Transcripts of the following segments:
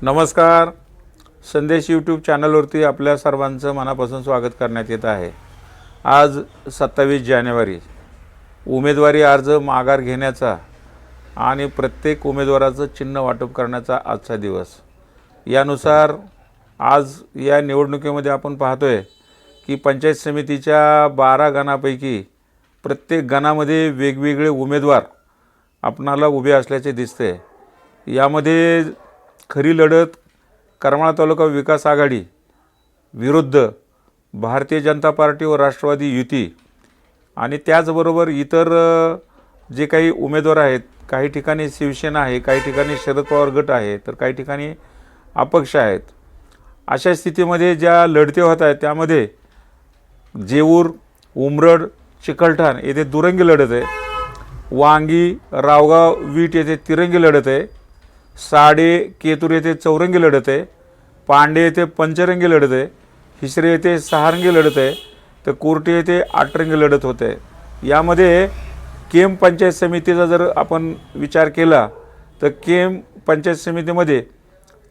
नमस्कार. संदेश यूट्यूब चॅनलवरती आपल्या सर्वांचं मनापासून स्वागत करण्यात येत आहे. आज 27 जानेवारी उमेदवारी अर्ज माघार घेण्याचा आणि प्रत्येक उमेदवाराचं चिन्ह वाटप करण्याचा आजचा दिवस. यानुसार आज या निवडणुकीमध्ये आपण पाहतोय की पंचायत समितीच्या 12 गणापैकी प्रत्येक गणामध्ये वेगवेगळे उमेदवार आपणाला उभे असल्याचे दिसते. यामध्ये खरी लढत करमाळा तालुका विकास आघाडी विरुद्ध भारतीय जनता पार्टी व राष्ट्रवादी युती आणि त्याचबरोबर इतर जे काही उमेदवार आहेत, काही ठिकाणी शिवसेना आहे, काही ठिकाणी शरद पवार गट आहे, तर काही ठिकाणी अपक्ष आहेत. अशा स्थितीमध्ये ज्या लढती होत आहेत त्यामध्ये जेऊर, उमरड, चिकलठाण येथे दुरंगी लढत आहे. वांगी, रावगाव, वीट येथे तिरंगी लढत आहे. साडे, केतूर येथे चौरंगी लढत आहे. पांडे येथे पंचरंगी लढत आहे. हिसरे येथे सहारंगी लढत आहे. तर कोर्टे येथे आठरंगी लढत होते. यामध्ये केम पंचायत समितीचा जर आपण विचार केला तर केम पंचायत समितीमध्ये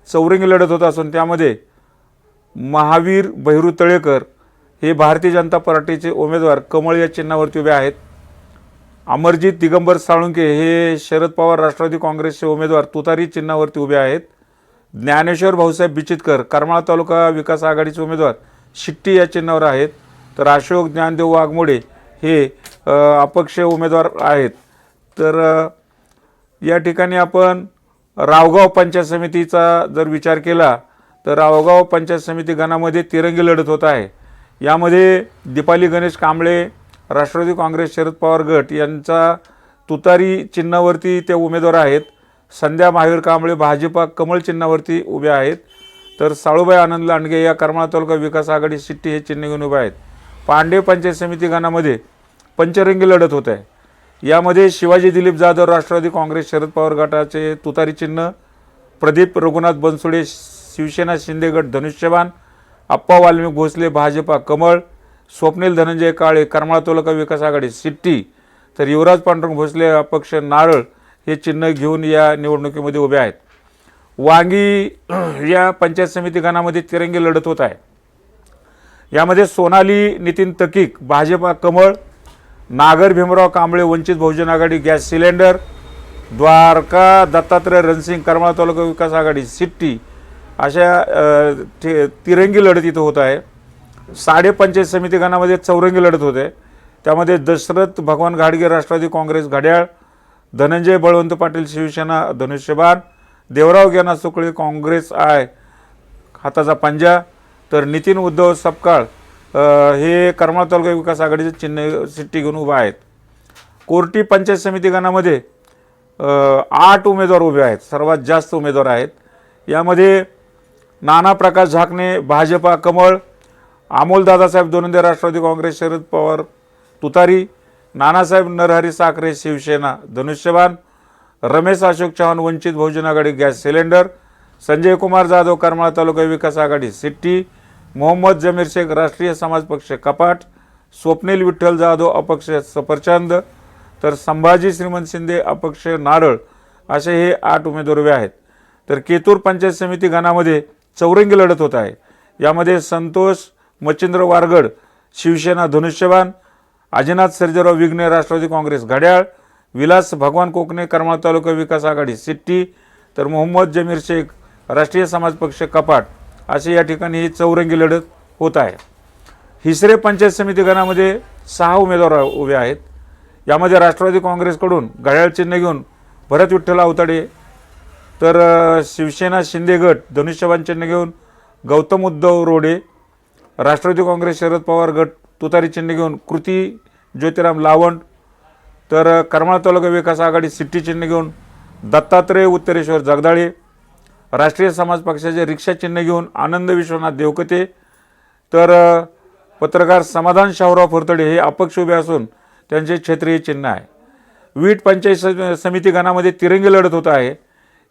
चौरंगी लढत होत असून त्यामध्ये महावीर भैरू तळेकर हे भारतीय जनता पार्टीचे उमेदवार कमळ या चिन्हावरती उभे आहेत. अमरजित दिगंबर साळुंके हे शरद पवार राष्ट्रवादी काँग्रेसचे उमेदवार तुतारी चिन्हावरती उभे आहेत. ज्ञानेश्वर भाऊसाहेब बिचितकर करमाळा तालुका विकास आघाडीचे उमेदवार शिट्टी या चिन्हावर आहेत. तर अशोक ज्ञानदेव वाघमोडे हे अपक्ष उमेदवार आहेत. तर या ठिकाणी आपण रावगाव पंचायत समितीचा जर विचार केला तर रावगाव पंचायत समिती गणामध्ये तिरंगी लढत होत आहे. यामध्ये दीपाली गणेश कांबळे राष्ट्रवादी काँग्रेस शरद पवार गट यांचा तुतारी चिन्हावरती ते उमेदवार आहेत. संध्या महावीर कांबळे भाजपा कमळ चिन्हावरती उभे आहेत. तर साळूबाई आनंद लांडगे या करमाळा तालुका विकास आघाडी शिट्टी हे चिन्ह घेऊन उभे आहेत. पांडे पंचायत समिती गणामध्ये पंचरंगी लढत होत आहे. यामध्ये शिवाजी दिलीप जाधव राष्ट्रवादी काँग्रेस शरद पवार गटाचे तुतारी चिन्ह, प्रदीप रघुनाथ बनसोडे शिवसेना शिंदे गट धनुष्यबाण, अप्पा वाल्मिक भोसले भाजपा कमळ, स्वप्नील धनंजय काळे करमाळा तालुका विकास आघाडी शिट्टी, तर युवराज पांडुरंग भोसले अपक्ष नारळ हे चिन्ह घेऊन या निवडणुकीमध्ये उभे आहेत. वांगी या पंचायत समिती गणामध्ये तिरंगी लढत होत आहे. यामध्ये सोनाली नितीन तकीक भाजपा कमळ, नागर भीमराव कांबळे वंचित बहुजन आघाडी गॅस सिलेंडर, द्वारका दत्तात्रय रणसिंग करमाळा तालुका विकास आघाडी शिट्टी अशा तिरंगी लढत इथं होत आहे. साडे पंचायत समिती गणामध्ये चौरंगी लढत होते. त्यामध्ये दशरथ भगवान घाडगे राष्ट्रवादी काँग्रेस घड्याळ, धनंजय बळवंत पाटील शिवसेना धनुष्यबाण, देवराव गेना सुकळे काँग्रेस आय हाताचा पंजा, तर नितीन उद्धव सपकाळ हे करमाळा तालुका विकास आघाडीचे चिन्ह शिट्टी घेऊन उभा आहेत. कोर्टी पंचायत समिती गणामध्ये 8 उमेदवार उभे आहेत. सर्वात जास्त उमेदवार आहेत. यामध्ये नाना प्रकाश झाकणे भाजपा कमळ, अमोल दादासाहेब दोनंदे राष्ट्रवादी काँग्रेस शरद पवार तुतारी, नानासाहेब नरहरी साखरे शिवसेना धनुष्यबाण, रमेश अशोक चव्हाण वंचित बहुजन आघाडी गॅस सिलेंडर, संजय कुमार जाधव करमाळा तालुका विकास आघाडी शिट्टी, मोहम्मद जमीर शेख राष्ट्रीय समाज पक्ष कपाट, स्वप्नील विठ्ठल जाधव अपक्ष सफरचंद, तर संभाजी श्रीमंत शिंदे अपक्ष नारळ असे हे 8 उमेदवार उभे आहेत. तर केतूर पंचायत समिती गणामध्ये चौरंगी लढत होत आहे. यामध्ये संतोष मच्छिंद्र वारगड शिवसेना धनुष्यबाण, अजिनाथ सर्जेराव विघ्ने राष्ट्रवादी काँग्रेस घड्याळ, विलास भगवान कोकणे करमाळा तालुका विकास आघाडी शिट्टी, तर मोहम्मद जमीर शेख राष्ट्रीय समाज पक्ष कपाट असे या ठिकाणी ही चौरंगी लढत होत आहे. हिसरे पंचायत समिती गणामध्ये 6 उमेदवार उभे आहेत. यामध्ये राष्ट्रवादी काँग्रेसकडून घड्याळ चिन्ह घेऊन भरत विठ्ठल अवताडे, तर शिवसेना शिंदे गट धनुष्यबाण चिन्ह घेऊन गौतम उद्धव रोडे, राष्ट्रवादी काँग्रेस शरद पवार गट तुतारी चिन्ह घेऊन कृती ज्योतिराम लावंड, तर करमाळा तालुका विकास आघाडी सिट्टी चिन्ह घेऊन दत्तात्रय उत्तरेश्वर जगदाळे, राष्ट्रीय समाज पक्षाचे रिक्षा चिन्ह घेऊन आनंद विश्वनाथ देवकते, तर पत्रकार समाधान शाहूराव फुरतडे हे अपक्ष उभे असून त्यांचे क्षेत्रीय चिन्ह आहे. वीट पंचायत समिती गणामध्ये तिरंगी लढत होत आहे.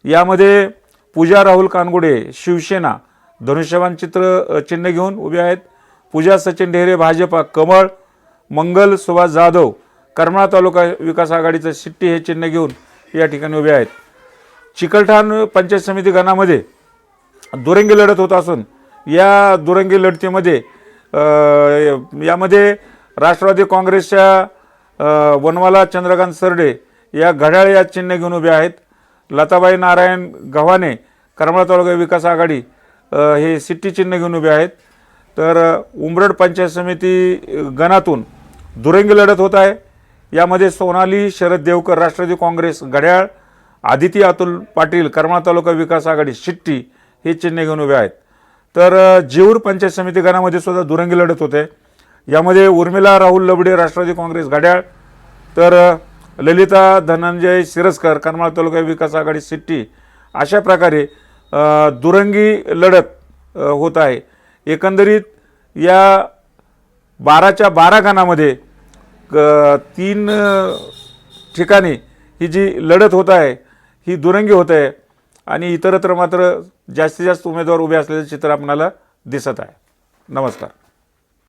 यामध्ये पूजा राहुल कानगुडे शिवसेना धनुष्यबाण चिन्ह घेऊन उभे आहेत. पूजा सचिन ढेरे भाजपा कमळ, मंगल सुभाष जाधव करमाळा तालुका विकास आघाडीचं शिट्टी हे चिन्ह घेऊन या ठिकाणी उभे आहेत. चिकलठाण पंचायत समिती गणामध्ये दुरंगी लढत होत असून या दुरंगी लढतीमध्ये यामध्ये राष्ट्रवादी काँग्रेसच्या वनमाला चंद्रकांत सरडे या घड्याळ या चिन्ह घेऊन उभे आहेत. लताबाई नारायण गव्हाणे करमाळा तालुका विकास आघाडी हे सिट्टी चिन्ह घेऊन उभे आहेत. तर उंबरड पंचायत समिती गणातून दुरंगी लढत होत आहे. यामध्ये सोनाली शरद देवकर राष्ट्रवादी काँग्रेस घड्याळ, आदिती अतुल पाटील करमाळा तालुका विकास आघाडी शिट्टी हे चिन्ह घेऊन उभे आहेत. तर जेऊर पंचायत समिती गणामध्ये सुद्धा दुरंगी लढत होते. यामध्ये उर्मिला राहुल लबडे राष्ट्रवादी काँग्रेस घड्याळ, तर ललिता धनंजय सिरस्कर करमाळा तालुका विकास आघाडी सिट्टी, अशा प्रकारे दुरंगी लढत होत आहे. एकंदरीत या 12च्या 12 गणामध्ये 3 ठिकाणी ही जी लढत होत आहे ही दुरंगी होत आहे आणि इतरत्र मात्र जास्तीत जास्त उमेदवार उभे असलेले चित्र आपल्याला दिसत आहे. नमस्कार.